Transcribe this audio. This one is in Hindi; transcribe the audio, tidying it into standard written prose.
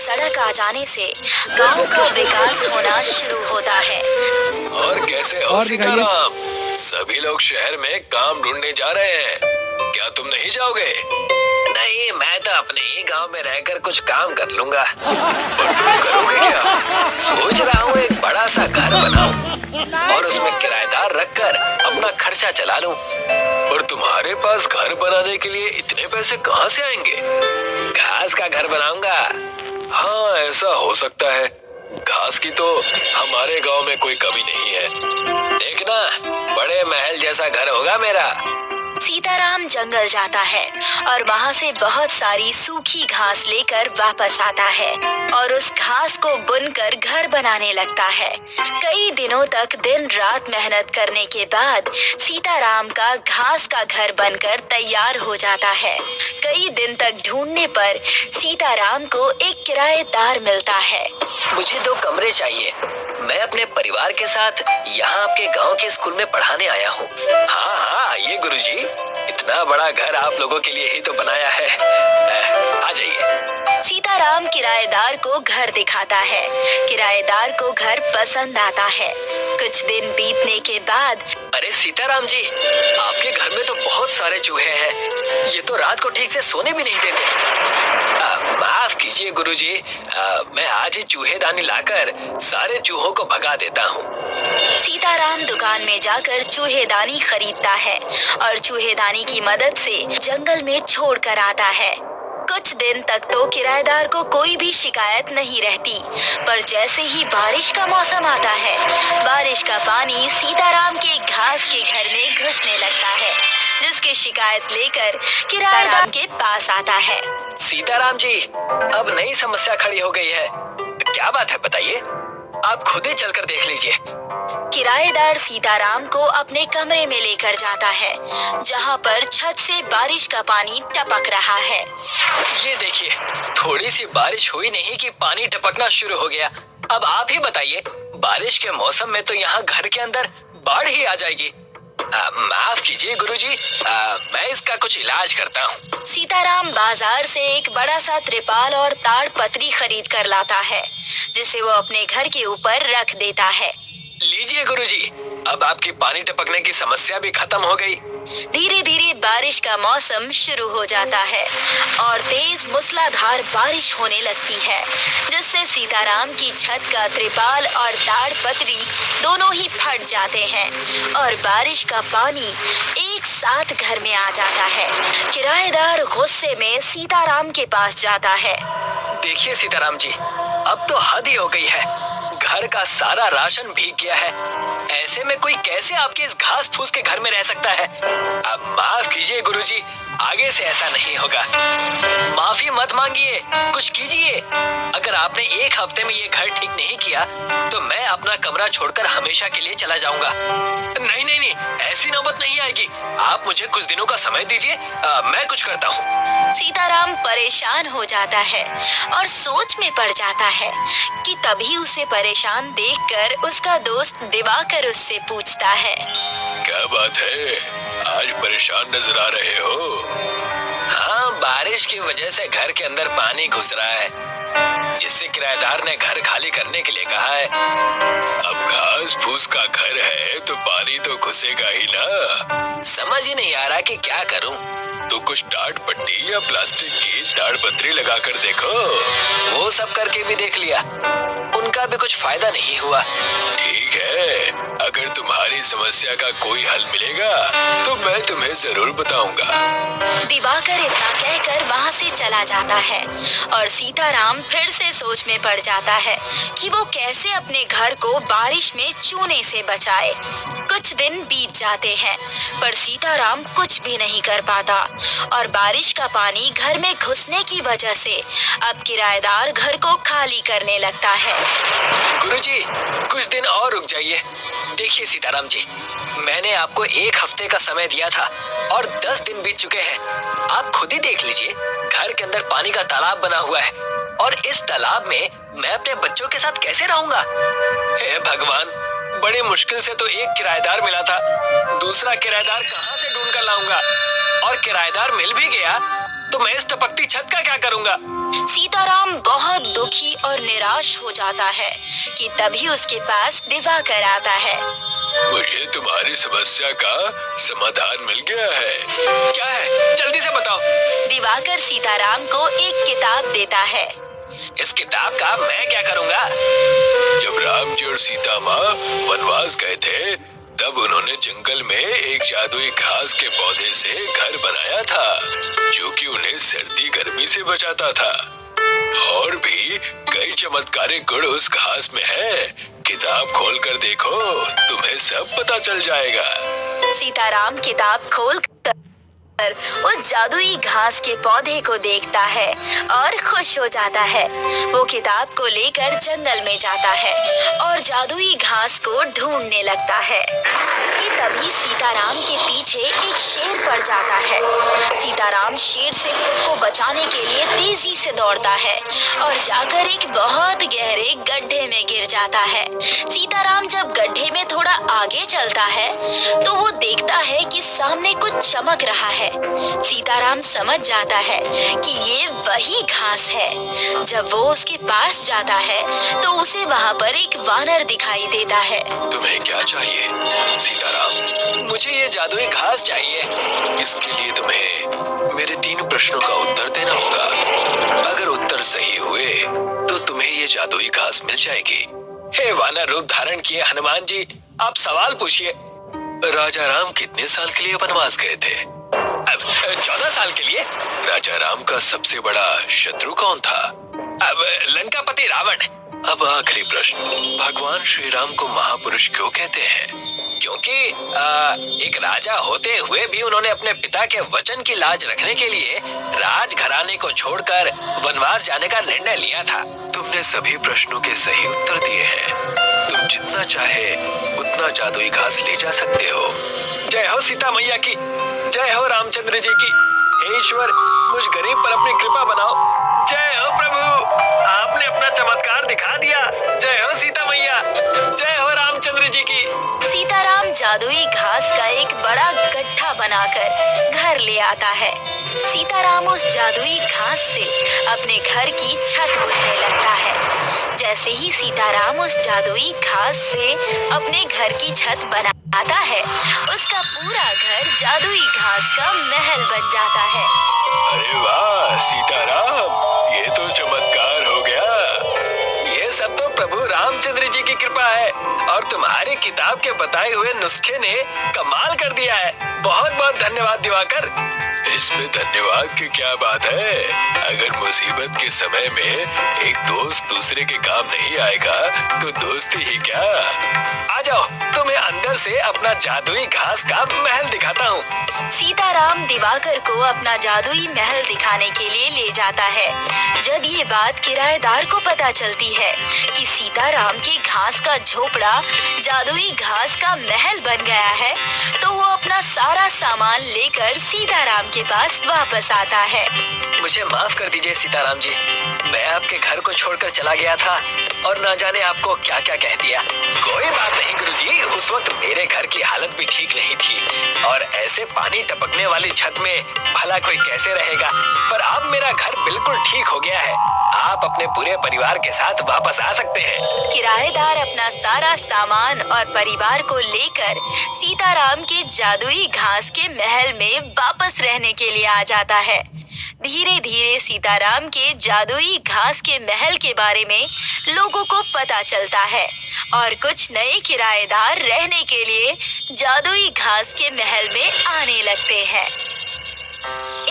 सड़क आ जाने से गांव का विकास होना शुरू होता है। और कैसे हो सीताराम? सभी लोग शहर में काम ढूंढने जा रहे हैं, क्या तुम नहीं जाओगे? नहीं, मैं तो अपने ही गांव में रहकर कुछ काम कर लूंगा। और तुम करोगे क्या? सोच रहा हूँ एक बड़ा सा घर बनाऊं और उसमें किराएदार रखकर अपना खर्चा चला लूं। और तुम्हारे पास घर बनाने के लिए इतने पैसे कहाँ से आएंगे? घास का घर बनाऊंगा। हाँ, ऐसा हो सकता है। घास की तो हमारे गांव में कोई कमी नहीं है। देखना, बड़े महल जैसा घर होगा मेरा। सीताराम जंगल जाता है और वहाँ से बहुत सारी सूखी घास लेकर वापस आता है और उस घास को बुनकर घर बनाने लगता है। कई दिनों तक दिन रात मेहनत करने के बाद सीताराम का घास का घर बनकर तैयार हो जाता है। कई दिन तक ढूंढने पर सीताराम को एक किराएदार मिलता है। मुझे 2 कमरे चाहिए। मैं अपने परिवार के साथ यहाँ आपके गांव के स्कूल में पढ़ाने आया हूँ। हाँ हाँ, आइए गुरुजी, इतना बड़ा घर आप लोगों के लिए ही तो बनाया है। आ जाइए। सीताराम किराएदार को घर दिखाता है। किराएदार को घर पसंद आता है। कुछ दिन बीतने के बाद, अरे सीताराम जी, आपके घर में तो बहुत सारे चूहे हैं। ये तो रात को ठीक से सोने भी नहीं देते। माफ कीजिए गुरुजी, मैं आज ही चूहेदानी लाकर सारे चूहों को भगा देता हूँ। सीताराम दुकान में जाकर चूहेदानी खरीदता है और चूहेदानी की मदद से जंगल में छोड़ कर आता है। कुछ दिन तक तो किराएदार को कोई भी शिकायत नहीं रहती, पर जैसे ही बारिश का मौसम आता है, बारिश का पानी सीताराम के घास के घर में घुसने लगता है, जिसकी शिकायत लेकर किराएदार के पास आता है। सीताराम जी, अब नई समस्या खड़ी हो गई है। क्या बात है बताइए, आप खुद ही चलकर देख लीजिए। किराएदार सीताराम को अपने कमरे में लेकर जाता है, जहाँ पर छत से बारिश का पानी टपक रहा है। ये देखिए, थोड़ी सी बारिश हुई नहीं कि पानी टपकना शुरू हो गया। अब आप ही बताइए, बारिश के मौसम में तो यहाँ घर के अंदर बाढ़ ही आ जाएगी। माफ कीजिए गुरुजी, मैं इसका कुछ इलाज करता हूँ। सीताराम बाजार से एक बड़ा सा त्रिपाल और ताड़ पत्री खरीद कर लाता है, जिसे वो अपने घर के ऊपर रख देता है। लीजिए गुरुजी, अब आपकी पानी टपकने की समस्या भी खत्म हो गई। धीरे धीरे बारिश का मौसम शुरू हो जाता है और तेज मूसलाधार बारिश होने लगती है, जिससे सीताराम की छत का त्रिपाल और ताड़ पत्री दोनों ही फट जाते हैं और बारिश का पानी एक साथ घर में आ जाता है। किराएदार गुस्से में सीताराम के पास जाता है। देखिए सीताराम जी, अब तो हद ही हो गई है। घर का सारा राशन भीग गया है। ऐसे में कोई कैसे आपके इस घास फूस के घर में रह सकता है? अब माफ कीजिए गुरुजी, आगे से ऐसा नहीं होगा। माफी मत मांगिए, कुछ कीजिए। अगर आपने 1 हफ्ते में ये घर ठीक नहीं किया तो मैं अपना कमरा छोड़कर हमेशा के लिए चला जाऊंगा। नहीं नहीं नहीं, ऐसी नौबत नहीं आएगी। आप मुझे कुछ दिनों का समय दीजिए, मैं कुछ करता हूँ। सीताराम परेशान हो जाता है और सोच में पड़ जाता है कि तभी उसे परेशान देखकर उसका दोस्त दिवाकर उससे पूछता है, क्या बात है, आज परेशान नजर आ रहे हो? हाँ, बारिश की वजह से घर के अंदर पानी घुस रहा है, जिससे किराएदार ने घर खाली करने के लिए कहा है। अब घास फूस का घर है तो पानी तो घुसेगा ही ना। समझ ही नहीं आ रहा कि क्या करूं। तो कुछ टाट पट्टी या प्लास्टिक की ताड़ पत्री लगा कर देखो। वो सब करके भी देख लिया, उनका भी कुछ फायदा नहीं हुआ। ठीक है, अगर तुम्हारी समस्या का कोई हल मिलेगा तो मैं तुम्हें जरूर बताऊंगा। दिवाकर इतना कहकर वहाँ से चला जाता है और सीताराम फिर से सोच में पड़ जाता है कि वो कैसे अपने घर को बारिश में चूने से बचाए। कुछ दिन बीत जाते हैं, पर सीताराम कुछ भी नहीं कर पाता और बारिश का पानी घर में घुसने की वजह से अब किराएदार घर को खाली करने लगता है। गुरुजी, कुछ दिन और रुक जाइए। देखिए सीताराम जी, मैंने आपको 1 हफ्ते का समय दिया था और 10 दिन बीत चुके हैं। आप खुद ही देख लीजिए, घर के अंदर पानी का तालाब बना हुआ है और इस तालाब में मैं अपने बच्चों के साथ कैसे रहूंगा? हे भगवान, बड़े मुश्किल से तो एक किराएदार मिला था, दूसरा किराएदार कहाँ से ढूंढ कर लाऊंगा? और किराएदार मिल भी गया तो मैं इस टपकती छत का क्या करूँगा? सीताराम बहुत दुखी और निराश हो जाता है कि तभी उसके पास दिवाकर आता है। मुझे तुम्हारी समस्या का समाधान मिल गया है। क्या है? जल्दी से बताओ। दिवाकर सीताराम को एक किताब देता है। इस किताब का मैं क्या करूँगा? जब राम जी और सीता माँ वनवास गए थे, तब उन्होंने जंगल में एक जादुई घास के पौधे से घर बनाया था, जो कि उन्हें सर्दी गर्मी से बचाता था। और भी कई चमत्कारिक गुण उस घास में है। किताब खोलकर देखो, तुम्हें सब पता चल जाएगा। सीताराम किताब खोल उस जादुई घास के पौधे को देखता है और खुश हो जाता है। वो किताब को लेकर जंगल में जाता है और जादुई घास को ढूंढने लगता है कि तभी सीताराम के पीछे एक शेर पड़ जाता है। सीताराम शेर से खुद को बचाने के लिए तेजी से दौड़ता है और जाकर एक बहुत गहरे गड्ढे में गिर जाता है। सीताराम जब गड्ढे में थोड़ा आगे चलता है तो वो देखता है कि सामने कुछ चमक रहा है। सीताराम समझ जाता है कि ये वही घास है। जब वो उसके पास जाता है तो उसे वहाँ पर एक वानर दिखाई देता है। तुम्हें क्या चाहिए सीताराम? मुझे ये जादुई घास चाहिए। इसके लिए तुम्हें मेरे 3 प्रश्नों का उत्तर देना होगा। अगर उत्तर सही हुए तो तुम्हें ये जादुई घास मिल जाएगी। हे वानर रूप धारण किए हनुमान जी, आप सवाल पूछिए। राजा राम कितने साल के लिए वनवास गए थे? 14 साल के लिए। राजा राम का सबसे बड़ा शत्रु कौन था? अब लंकापति रावण। अब आखिरी प्रश्न, भगवान श्री राम को महापुरुष क्यों कहते हैं? क्योंकि एक राजा होते हुए भी उन्होंने अपने पिता के वचन की लाज रखने के लिए राजघराने को छोड़कर वनवास जाने का निर्णय लिया था। तुमने सभी प्रश्नों के सही उत्तर दिए हैं। तुम जितना चाहे उतना जादुई घास ले जा सकते हो। जय हो सीता मैया की, जय हो रामचंद्र जी की। हे ईश्वर, मुझ गरीब पर अपनी कृपा बनाओ। जय हो प्रभु, आपने अपना चमत्कार दिखा दिया। जय हो सीता मैया, जय हो रामचंद्र जी की। सीताराम जादुई घास का एक बड़ा गड्ढा बनाकर घर ले आता है। सीताराम उस जादुई घास से अपने घर की छत बुनने लगता है। जैसे ही सीताराम उस जादुई घास से अपने घर की छत बनाता है, उसका पूरा घर जादुई घास का महल बन जाता है। अरे वाह सीताराम, ये तो चमत्कार हो गया। ये सब तो प्रभु रामचंद्र जी की कृपा है और तुम्हारी किताब के बताए हुए नुस्खे ने कमाल कर दिया है। बहुत बहुत धन्यवाद दिवाकर। इसमें धन्यवाद की क्या बात है? अगर मुसीबत के समय में एक दोस्त दूसरे के काम नहीं आएगा तो दोस्ती ही क्या। आ जाओ, तुम्हें अंदर से अपना जादुई घास का महल दिखाता हूँ। सीताराम दिवाकर को अपना जादुई महल दिखाने के लिए ले जाता है। जब ये बात किराएदार को पता चलती है कि सीताराम के घास का झोपड़ा जादुई घास का महल बन गया है, तो वो अपना सारा सामान लेकर सीताराम के पास वापस आता है। मुझे माफ कर दीजिए सीताराम जी, मैं आपके घर को छोड़कर चला गया था और ना जाने आपको क्या क्या कह दिया। कोई बात नहीं गुरुजी, उस वक्त मेरे घर की हालत भी ठीक नहीं थी और ऐसे पानी टपकने वाली छत में भला कोई कैसे रहेगा। पर अब मेरा घर बिल्कुल ठीक हो गया है। आप अपने पूरे परिवार के साथ वापस आ सकते हैं। किराएदार अपना सारा सामान और परिवार को लेकर सीताराम के जादुई घास के महल में वापस रहने के लिए आ जाता है। धीरे धीरे सीताराम के जादुई घास के महल के बारे में लोगों को पता चलता है और कुछ नए किराएदार रहने के लिए जादुई घास के महल में आने लगते हैं।